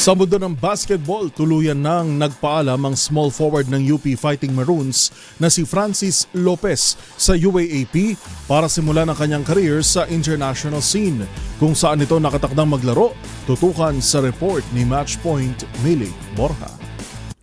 Sa mundo ng basketball, tuluyan nang nagpaalam ang small forward ng UP Fighting Maroons na si Francis Lopez sa UAAP para simulan ang kanyang career sa international scene. Kung saan ito nakatakdang maglaro, tutukan sa report ni Matchpoint Millie Borja.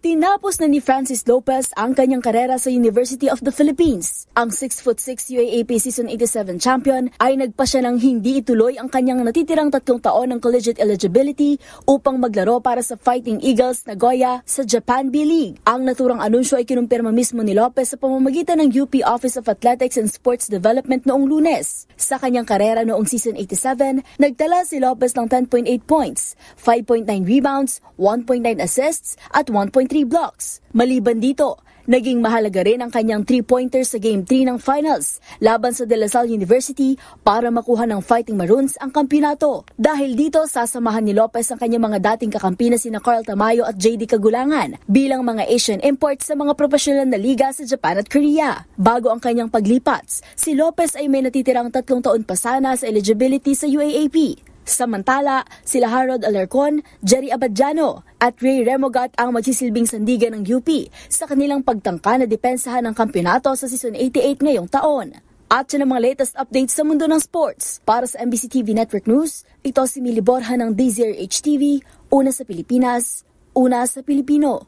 Tinapos na ni Francis Lopez ang kanyang karera sa University of the Philippines. Ang 6'6" UAAP Season 87 champion ay nagpa siya ng hindi ituloy ang kanyang natitirang 3 taon ng collegiate eligibility upang maglaro para sa Fighting Eagles Nagoya sa Japan B-League. Ang naturang anunsyo ay kinumpirma mismo ni Lopez sa pamamagitan ng UP Office of Athletics and Sports Development noong Lunes. Sa kanyang karera noong Season 87, nagtala si Lopez ng 10.8 points, 5.9 rebounds, 1.9 assists at 1.3 blocks. Maliban dito, naging mahalaga rin ang kanyang 3-pointers sa Game 3 ng Finals laban sa De La Salle University para makuha ng Fighting Maroons ang kampyonato. Dahil dito, sasamahan ni Lopez ang kanyang mga dating kakampi na sina Carl Tamayo at JD Kagulangan bilang mga Asian imports sa mga profesional na liga sa Japan at Korea. Bago ang kanyang paglipat, si Lopez ay may natitirang 3 taon pa sana sa eligibility sa UAAP. Samantala, sila Harold Alarcon, Jerry Abadjano at Ray Remogat ang magsisilbing sandigan ng UP sa kanilang pagtangka na depensahan ng kampyonato sa Season 88 ngayong taon. At yan ang mga latest updates sa mundo ng sports. Para sa MBC TV Network News, ito si Millie Borja ng DZRH TV, una sa Pilipinas, una sa Pilipino.